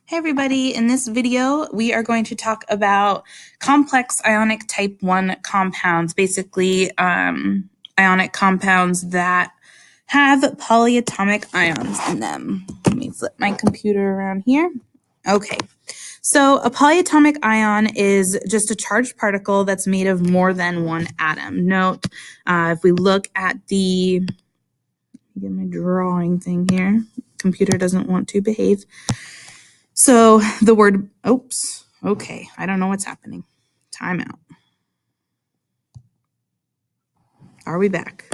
Hey everybody, in this video we are going to talk about complex ionic type 1 compounds, basically ionic compounds that have polyatomic ions in them. Let me flip my computer around here. Okay, so a polyatomic ion is just a charged particle that's made of more than one atom. Note, if we look at get my drawing thing here, computer doesn't want to behave. So the word, oops, okay, I don't know what's happening. Time out. Are we back?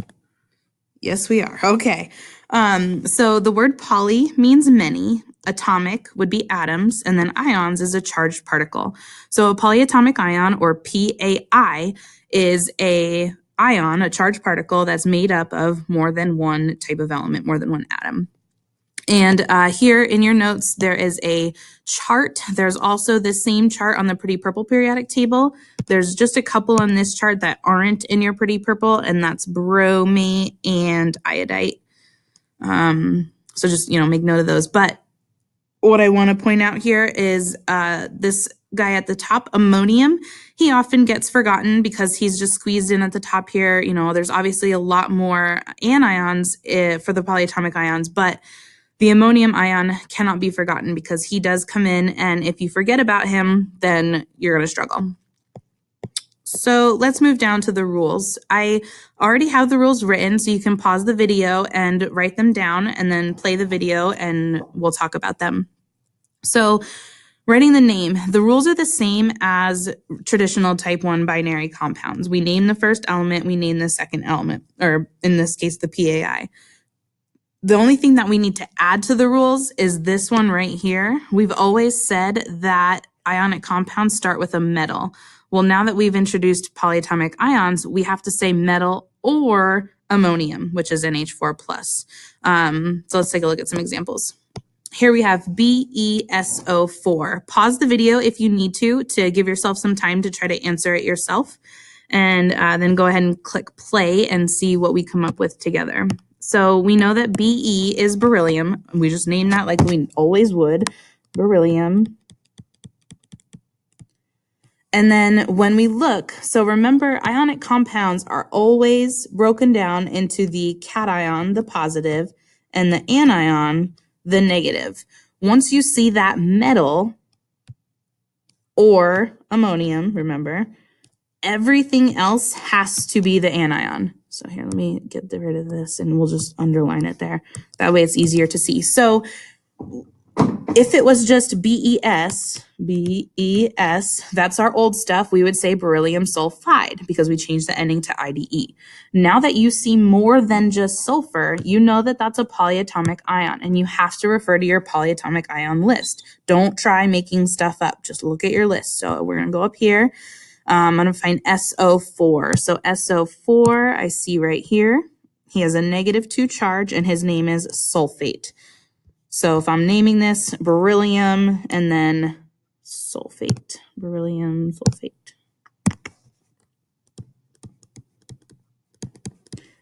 Yes, we are. Okay. So the word poly means many. Atomic would be atoms, and then ions is a charged particle. So a polyatomic ion, or PAI, is a ion, a charged particle that's made up of more than one type of element, more than one atom. And here in your notes, there is a chart. There's also the same chart on the Pretty Purple periodic table. There's just a couple on this chart that aren't in your Pretty Purple, and that's bromate and iodite. So just, make note of those. But what I want to point out here is this guy at the top, ammonium. He often gets forgotten because he's just squeezed in at the top here. There's obviously a lot more anions for the polyatomic ions, but the ammonium ion cannot be forgotten because he does come in, and if you forget about him, then you're going to struggle. So let's move down to the rules. I already have the rules written, so you can pause the video and write them down and then play the video and we'll talk about them. So writing the name, the rules are the same as traditional type 1 binary compounds. We name the first element, we name the second element, or in this case, the PAI. The only thing that we need to add to the rules is this one right here. We've always said that ionic compounds start with a metal. Well, now that we've introduced polyatomic ions, we have to say metal or ammonium, which is NH4+. So let's take a look at some examples. Here we have BeSO4. Pause the video if you need to give yourself some time to try to answer it yourself. And then go ahead and click play and see what we come up with together. So we know that Be is beryllium. We just named that like we always would, beryllium. And then when we look, so remember, ionic compounds are always broken down into the cation, the positive, and the anion, the negative. Once you see that metal or ammonium, remember, everything else has to be the anion. So here, let me get rid of this and we'll just underline it there. That way it's easier to see. So if it was just BeS, that's our old stuff, we would say beryllium sulfide because we changed the ending to IDE. Now that you see more than just sulfur, you know that that's a polyatomic ion, and you have to refer to your polyatomic ion list. Don't try making stuff up. Just look at your list. So we're going to go up here. I'm going to find SO4. So SO4, I see right here. He has a -2 charge, and his name is sulfate. So if I'm naming this beryllium and then sulfate, beryllium sulfate.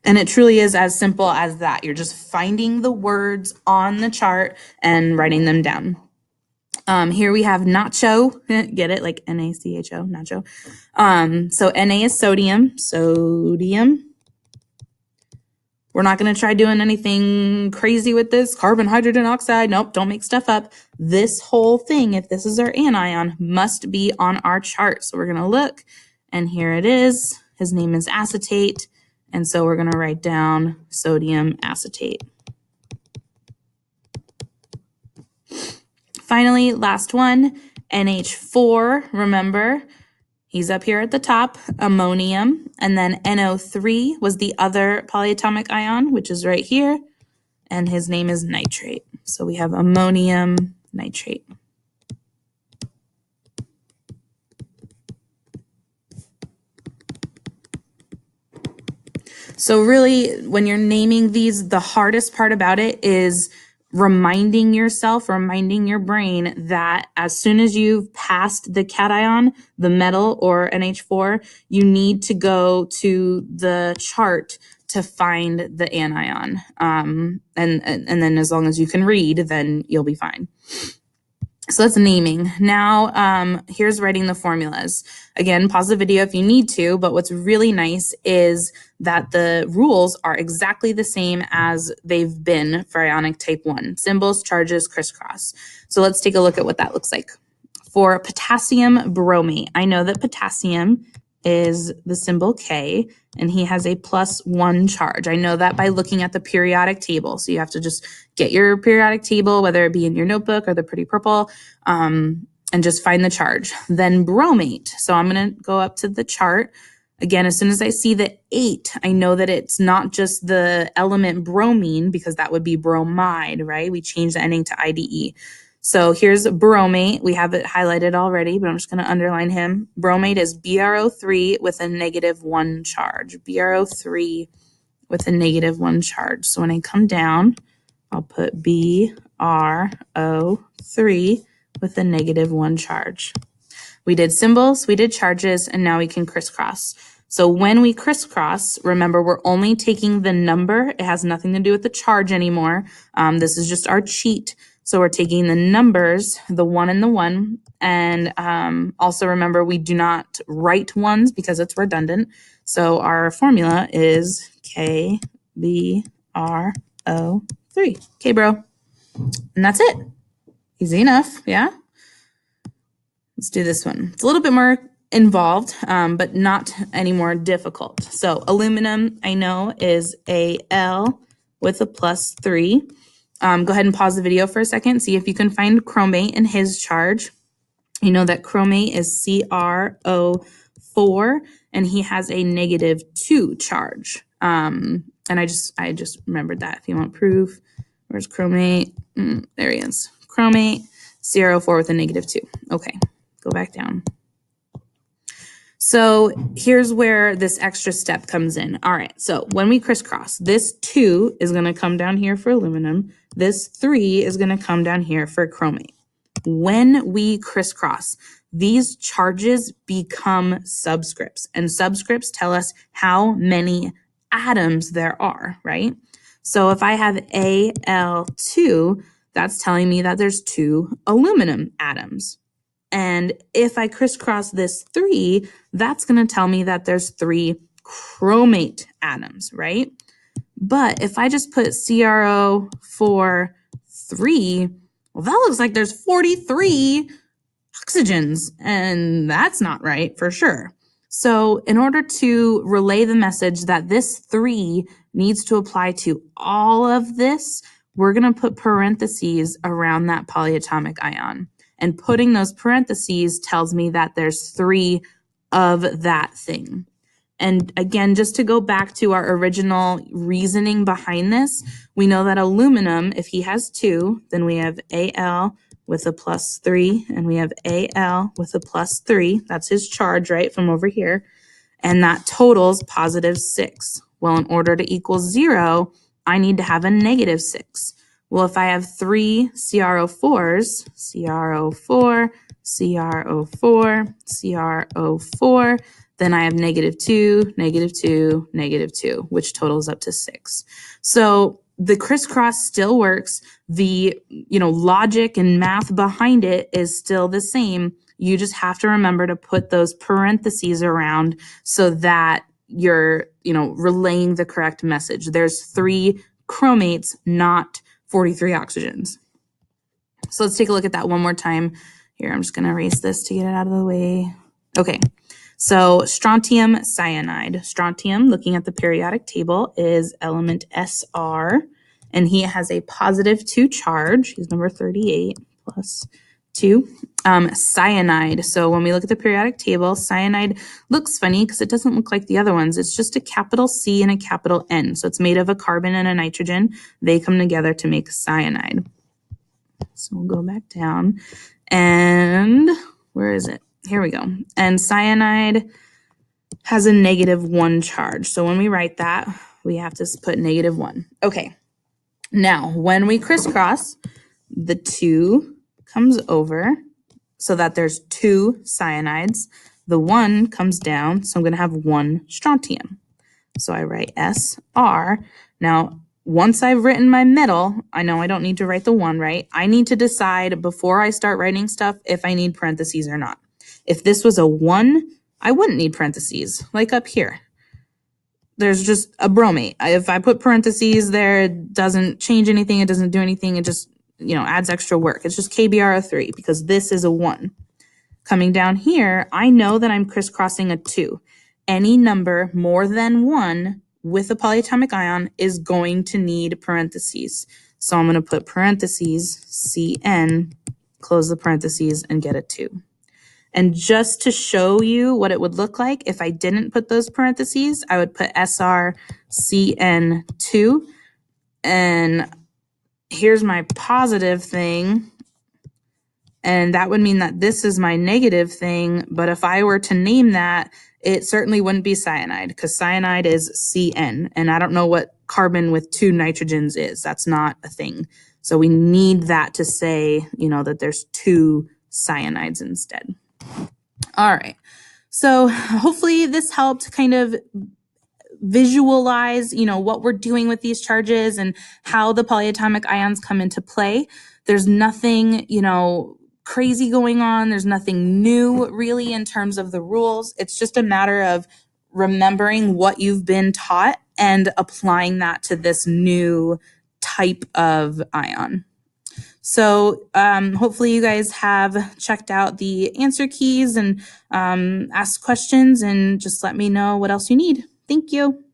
And it truly is as simple as that. You're just finding the words on the chart and writing them down. Here we have nacho, get it, like NaCHO, nacho. So Na is sodium. We're not going to try doing anything crazy with this. Carbon, hydrogen oxide. Nope, don't make stuff up. This whole thing, if this is our anion, must be on our chart. So we're going to look, and here it is. His name is acetate. And so we're going to write down sodium acetate. Finally, last one, NH4, remember, he's up here at the top, ammonium, and then NO3 was the other polyatomic ion, which is right here, and his name is nitrate. So we have ammonium nitrate. So really, when you're naming these, the hardest part about it is reminding yourself, reminding your brain that as soon as you've passed the cation, the metal or NH4, you need to go to the chart to find the anion. And then as long as you can read, then you'll be fine. So that's naming. Now, here's writing the formulas. Again, pause the video if you need to, but what's really nice is that the rules are exactly the same as they've been for ionic type 1. Symbols, charges, crisscross. So let's take a look at what that looks like. For potassium bromate, I know that potassium is the symbol K, and he has a +1 charge. I know that by looking at the periodic table. So you have to just get your periodic table, whether it be in your notebook or the pretty purple, and just find the charge. Then bromate. So I'm going to go up to the chart. Again, as soon as I see the 8, I know that it's not just the element bromine, because that would be bromide, right? We changed the ending to IDE. So here's bromate. We have it highlighted already, but I'm just going to underline him. Bromate is BrO3 with a -1 charge. BrO3 with a -1 charge. So when I come down, I'll put BrO3 with a -1 charge. We did symbols, we did charges, and now we can crisscross. So when we crisscross, remember, we're only taking the number. It has nothing to do with the charge anymore. This is just our cheat. So we're taking the numbers, the 1 and the 1. And also remember, we do not write ones because it's redundant. So our formula is KBrO3. Okay, bro. And that's it. Easy enough, yeah? Let's do this one. It's a little bit more involved, but not any more difficult. So aluminum, I know, is Al with a +3. Go ahead and pause the video for a second. See if you can find chromate in his charge. You know that chromate is CrO4, and he has a -2 charge. And I just remembered that. If you want proof, where's chromate? There he is. Chromate, CrO4 with a -2. Okay, go back down. So here's where this extra step comes in. All right, so when we crisscross, this 2 is going to come down here for aluminum. This 3 is going to come down here for chromate. When we crisscross, these charges become subscripts, and subscripts tell us how many atoms there are, right? So if I have Al2, that's telling me that there's 2 aluminum atoms. And if I crisscross this 3, that's going to tell me that there's 3 chromate atoms, right? But if I just put CrO4 3, well, that looks like there's 43 oxygens, and that's not right for sure. So in order to relay the message that this 3 needs to apply to all of this, we're going to put parentheses around that polyatomic ion. And putting those parentheses tells me that there's 3 of that thing. And again, just to go back to our original reasoning behind this, we know that aluminum, if he has 2, then we have Al with a +3, and we have Al with a +3. That's his charge, right, from over here. And that totals +6. Well, in order to equal 0, I need to have a -6. Well, if I have 3 CrO4s, CrO4, CrO4, CrO4, then I have -2, -2, -2, which totals up to 6. So the crisscross still works. The logic and math behind it is still the same. You just have to remember to put those parentheses around so that you're relaying the correct message. There's 3 chromates, not 43 oxygens. So let's take a look at that one more time. Here, I'm just going to erase this to get it out of the way. Okay, so strontium cyanide. Strontium, looking at the periodic table, is element Sr, and he has a +2 charge. He's number 38 +2. Cyanide. So when we look at the periodic table, cyanide looks funny because it doesn't look like the other ones. It's just a capital C and a capital N. So it's made of a carbon and a nitrogen. They come together to make cyanide. So we'll go back down. And where is it? Here we go. And cyanide has a -1 charge. So when we write that, we have to put -1. Okay. Now, when we crisscross, the 2 comes over so that there's 2 cyanides. The 1 comes down, so I'm going to have 1 strontium. So I write Sr. Now, once I've written my metal, I know I don't need to write the 1, right? I need to decide before I start writing stuff if I need parentheses or not. If this was a 1, I wouldn't need parentheses, like up here. There's just a bromate. If I put parentheses there, it doesn't change anything. It doesn't do anything. It just, adds extra work. It's just KBrO3 because this is a 1. Coming down here, I know that I'm crisscrossing a 2. Any number more than 1 with a polyatomic ion is going to need parentheses. So I'm going to put parentheses, CN, close the parentheses, and get a 2. And just to show you what it would look like if I didn't put those parentheses, I would put SRCN2. And here's my positive thing. And that would mean that this is my negative thing. But if I were to name that, it certainly wouldn't be cyanide because cyanide is CN. And I don't know what carbon with 2 nitrogens is. That's not a thing. So we need that to say, that there's 2 cyanides instead. All right. So hopefully this helped kind of visualize, what we're doing with these charges and how the polyatomic ions come into play. There's nothing, crazy going on. There's nothing new really in terms of the rules. It's just a matter of remembering what you've been taught and applying that to this new type of ion. So hopefully you guys have checked out the answer keys and asked questions, and just let me know what else you need. Thank you.